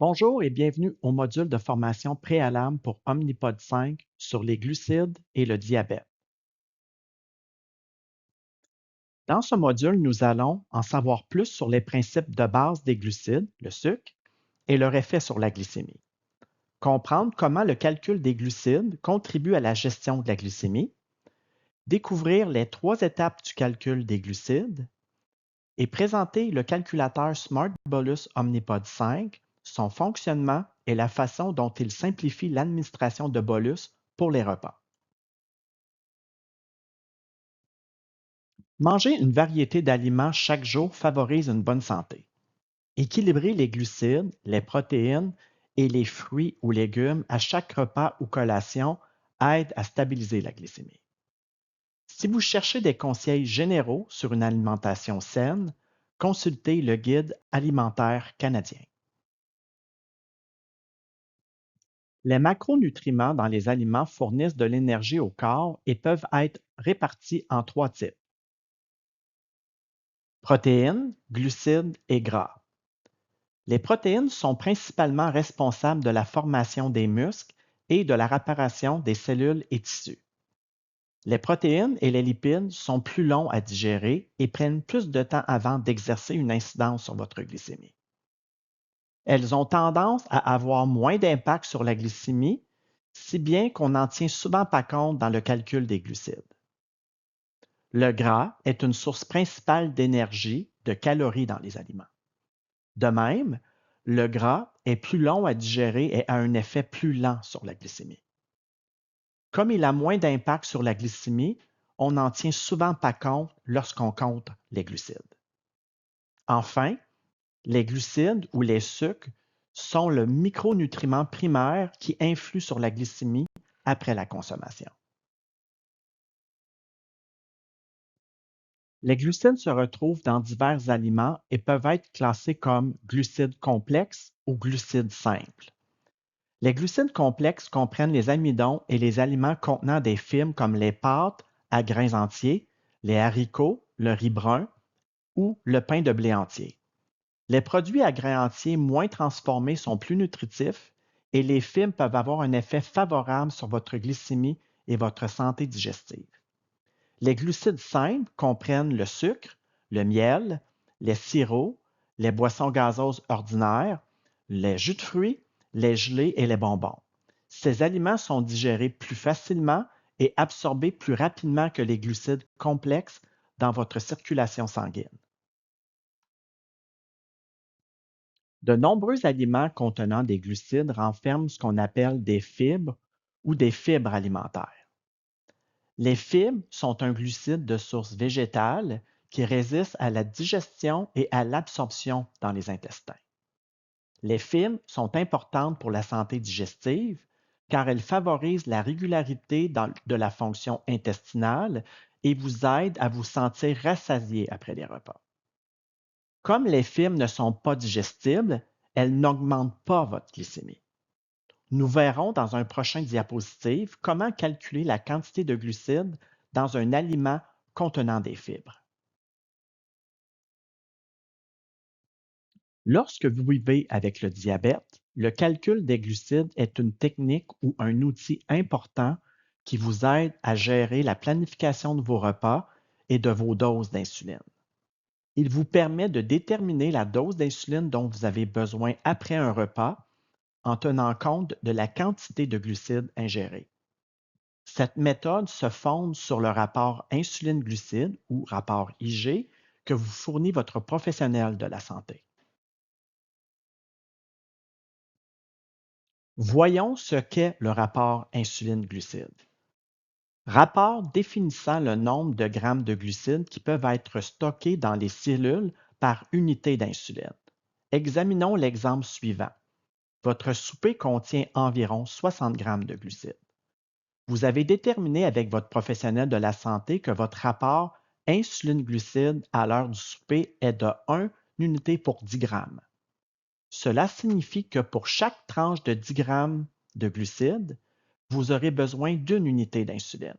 Bonjour et bienvenue au module de formation préalable pour Omnipod 5 sur les glucides et le diabète. Dans ce module, nous allons en savoir plus sur les principes de base des glucides, le sucre, et leur effet sur la glycémie. Comprendre comment le calcul des glucides contribue à la gestion de la glycémie, découvrir les 3 étapes du calcul des glucides et présenter le calculateur Smart Bolus Omnipod 5, son fonctionnement et la façon dont il simplifie l'administration de bolus pour les repas. Manger une variété d'aliments chaque jour favorise une bonne santé. Équilibrer les glucides, les protéines et les fruits ou légumes à chaque repas ou collation aide à stabiliser la glycémie. Si vous cherchez des conseils généraux sur une alimentation saine, consultez le Guide alimentaire canadien. Les macronutriments dans les aliments fournissent de l'énergie au corps et peuvent être répartis en 3 types: protéines, glucides et gras. Les protéines sont principalement responsables de la formation des muscles et de la réparation des cellules et tissus. Les protéines et les lipides sont plus longs à digérer et prennent plus de temps avant d'exercer une incidence sur votre glycémie. Elles ont tendance à avoir moins d'impact sur la glycémie, si bien qu'on n'en tient souvent pas compte dans le calcul des glucides. Le gras est une source principale d'énergie, de calories dans les aliments. De même, le gras est plus long à digérer et a un effet plus lent sur la glycémie. Comme il a moins d'impact sur la glycémie, on n'en tient souvent pas compte lorsqu'on compte les glucides. Enfin, les glucides ou les sucres sont le micronutriment primaire qui influe sur la glycémie après la consommation. Les glucides se retrouvent dans divers aliments et peuvent être classés comme glucides complexes ou glucides simples. Les glucides complexes comprennent les amidons et les aliments contenant des fibres comme les pâtes à grains entiers, les haricots, le riz brun ou le pain de blé entier. Les produits à grains entiers moins transformés sont plus nutritifs et les fibres peuvent avoir un effet favorable sur votre glycémie et votre santé digestive. Les glucides simples comprennent le sucre, le miel, les sirops, les boissons gazeuses ordinaires, les jus de fruits, les gelées et les bonbons. Ces aliments sont digérés plus facilement et absorbés plus rapidement que les glucides complexes dans votre circulation sanguine. De nombreux aliments contenant des glucides renferment ce qu'on appelle des fibres ou des fibres alimentaires. Les fibres sont un glucide de source végétale qui résiste à la digestion et à l'absorption dans les intestins. Les fibres sont importantes pour la santé digestive car elles favorisent la régularité de la fonction intestinale et vous aident à vous sentir rassasié après les repas. Comme les fibres ne sont pas digestibles, elles n'augmentent pas votre glycémie. Nous verrons dans un prochain diapositive comment calculer la quantité de glucides dans un aliment contenant des fibres. Lorsque vous vivez avec le diabète, le calcul des glucides est une technique ou un outil important qui vous aide à gérer la planification de vos repas et de vos doses d'insuline. Il vous permet de déterminer la dose d'insuline dont vous avez besoin après un repas en tenant compte de la quantité de glucides ingérés. Cette méthode se fonde sur le rapport insuline-glucide ou rapport IG que vous fournit votre professionnel de la santé. Voyons ce qu'est le rapport insuline-glucide. Rapport définissant le nombre de grammes de glucides qui peuvent être stockés dans les cellules par unité d'insuline. Examinons l'exemple suivant. Votre souper contient environ 60 grammes de glucides. Vous avez déterminé avec votre professionnel de la santé que votre rapport insuline-glucide à l'heure du souper est de 1 unité pour 10 grammes. Cela signifie que pour chaque tranche de 10 grammes de glucides, vous aurez besoin d'une unité d'insuline.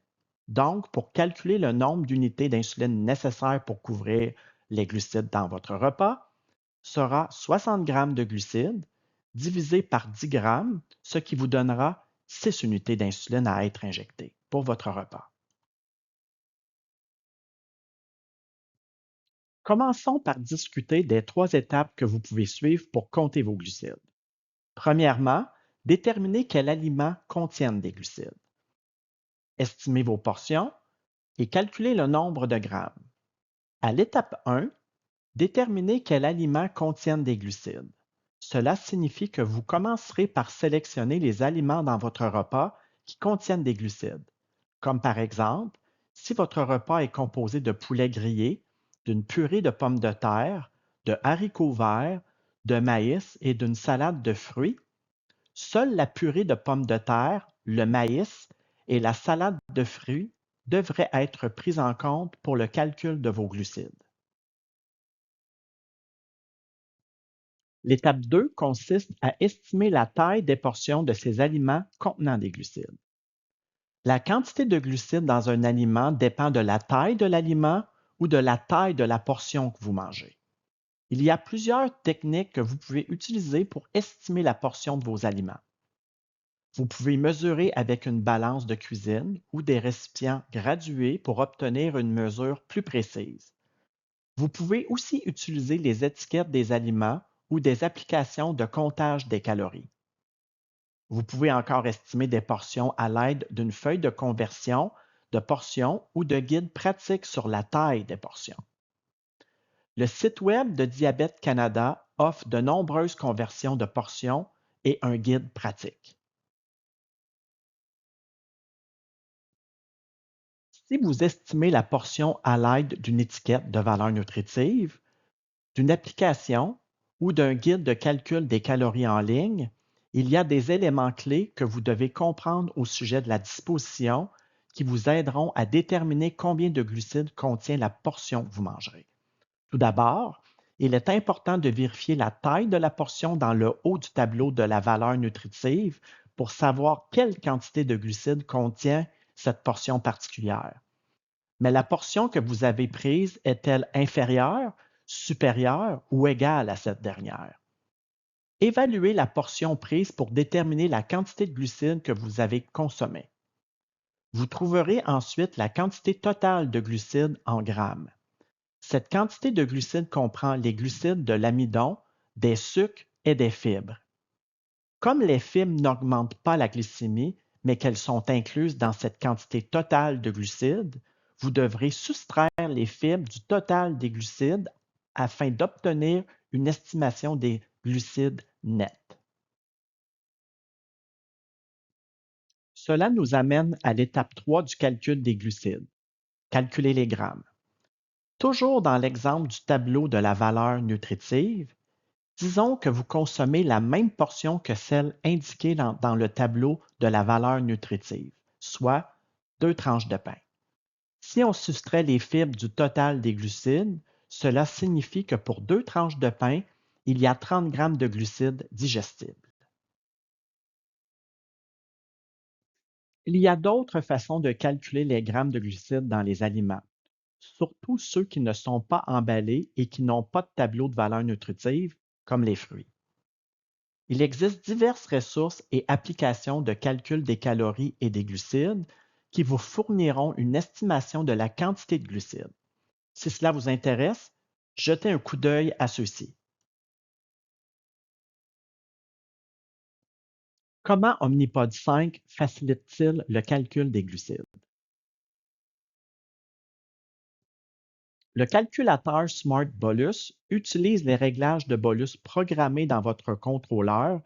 Donc, pour calculer le nombre d'unités d'insuline nécessaires pour couvrir les glucides dans votre repas, sera 60 grammes de glucides divisé par 10 grammes, ce qui vous donnera 6 unités d'insuline à être injectées pour votre repas. Commençons par discuter des 3 étapes que vous pouvez suivre pour compter vos glucides. Premièrement, déterminez quels aliments contiennent des glucides. Estimez vos portions et calculez le nombre de grammes. À l'étape 1, déterminez quels aliments contiennent des glucides. Cela signifie que vous commencerez par sélectionner les aliments dans votre repas qui contiennent des glucides, comme par exemple, si votre repas est composé de poulet grillé, d'une purée de pommes de terre, de haricots verts, de maïs et d'une salade de fruits, seule la purée de pommes de terre, le maïs et la salade de fruits devraient être prises en compte pour le calcul de vos glucides. L'étape 2 consiste à estimer la taille des portions de ces aliments contenant des glucides. La quantité de glucides dans un aliment dépend de la taille de l'aliment ou de la taille de la portion que vous mangez. Il y a plusieurs techniques que vous pouvez utiliser pour estimer la portion de vos aliments. Vous pouvez mesurer avec une balance de cuisine ou des récipients gradués pour obtenir une mesure plus précise. Vous pouvez aussi utiliser les étiquettes des aliments ou des applications de comptage des calories. Vous pouvez encore estimer des portions à l'aide d'une feuille de conversion de portions ou de guides pratiques sur la taille des portions. Le site Web de Diabète Canada offre de nombreuses conversions de portions et un guide pratique. Si vous estimez la portion à l'aide d'une étiquette de valeur nutritive, d'une application ou d'un guide de calcul des calories en ligne, il y a des éléments clés que vous devez comprendre au sujet de la disposition qui vous aideront à déterminer combien de glucides contient la portion que vous mangerez. Tout d'abord, il est important de vérifier la taille de la portion dans le haut du tableau de la valeur nutritive pour savoir quelle quantité de glucides contient cette portion particulière. Mais la portion que vous avez prise est-elle inférieure, supérieure ou égale à cette dernière? Évaluez la portion prise pour déterminer la quantité de glucides que vous avez consommée. Vous trouverez ensuite la quantité totale de glucides en grammes. Cette quantité de glucides comprend les glucides de l'amidon, des sucres et des fibres. Comme les fibres n'augmentent pas la glycémie, mais qu'elles sont incluses dans cette quantité totale de glucides, vous devrez soustraire les fibres du total des glucides afin d'obtenir une estimation des glucides nets. Cela nous amène à l'étape 3 du calcul des glucides. Calculer les grammes. Toujours dans l'exemple du tableau de la valeur nutritive, disons que vous consommez la même portion que celle indiquée dans le tableau de la valeur nutritive, soit 2 tranches de pain. Si on soustrait les fibres du total des glucides, cela signifie que pour 2 tranches de pain, il y a 30 grammes de glucides digestibles. Il y a d'autres façons de calculer les grammes de glucides dans les aliments, surtout ceux qui ne sont pas emballés et qui n'ont pas de tableau de valeur nutritive, comme les fruits. Il existe diverses ressources et applications de calcul des calories et des glucides qui vous fourniront une estimation de la quantité de glucides. Si cela vous intéresse, jetez un coup d'œil à ceux-ci. Comment Omnipod 5 facilite-t-il le calcul des glucides? Le calculateur Smart Bolus utilise les réglages de bolus programmés dans votre contrôleur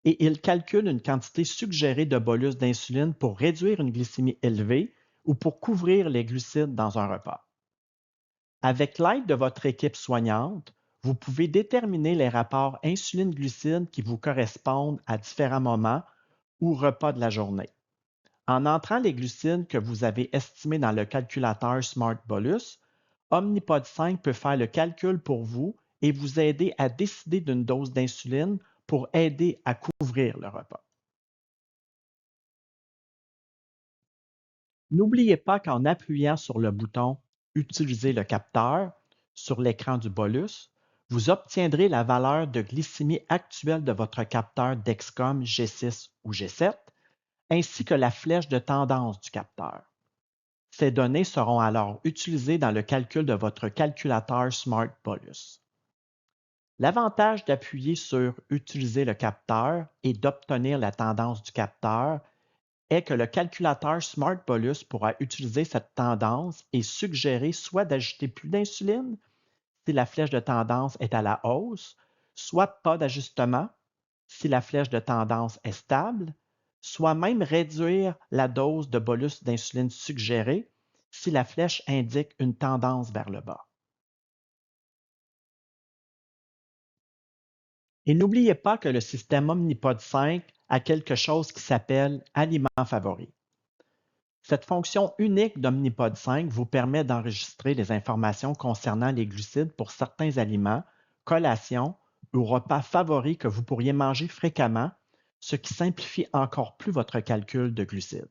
et il calcule une quantité suggérée de bolus d'insuline pour réduire une glycémie élevée ou pour couvrir les glucides dans un repas. Avec l'aide de votre équipe soignante, vous pouvez déterminer les rapports insuline-glucide qui vous correspondent à différents moments ou repas de la journée. En entrant les glucides que vous avez estimés dans le calculateur Smart Bolus, Omnipod 5 peut faire le calcul pour vous et vous aider à décider d'une dose d'insuline pour aider à couvrir le repas. N'oubliez pas qu'en appuyant sur le bouton Utiliser le capteur sur l'écran du bolus, vous obtiendrez la valeur de glycémie actuelle de votre capteur Dexcom G6 ou G7, ainsi que la flèche de tendance du capteur. Ces données seront alors utilisées dans le calcul de votre calculateur Smart Bolus. L'avantage d'appuyer sur Utiliser le capteur et d'obtenir la tendance du capteur est que le calculateur Smart Bolus pourra utiliser cette tendance et suggérer soit d'ajouter plus d'insuline si la flèche de tendance est à la hausse, soit pas d'ajustement si la flèche de tendance est stable, soit même réduire la dose de bolus d'insuline suggérée si la flèche indique une tendance vers le bas. Et n'oubliez pas que le système Omnipod 5 a quelque chose qui s'appelle Aliments favoris. Cette fonction unique d'Omnipod 5 vous permet d'enregistrer les informations concernant les glucides pour certains aliments, collations ou repas favoris que vous pourriez manger fréquemment, ce qui simplifie encore plus votre calcul de glucides.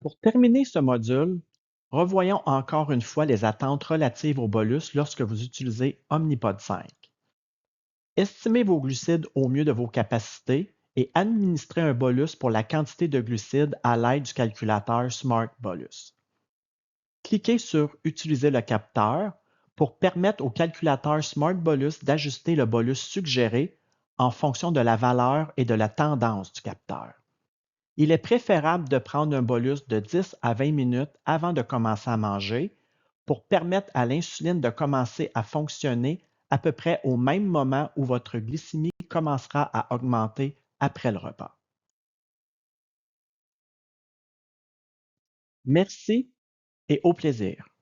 Pour terminer ce module, revoyons encore une fois les attentes relatives au bolus lorsque vous utilisez Omnipod 5. Estimez vos glucides au mieux de vos capacités et administrez un bolus pour la quantité de glucides à l'aide du calculateur Smart Bolus. Cliquez sur Utiliser le capteur pour permettre au calculateur Smart Bolus d'ajuster le bolus suggéré en fonction de la valeur et de la tendance du capteur. Il est préférable de prendre un bolus de 10 à 20 minutes avant de commencer à manger pour permettre à l'insuline de commencer à fonctionner à peu près au même moment où votre glycémie commencera à augmenter après le repas. Merci et au plaisir.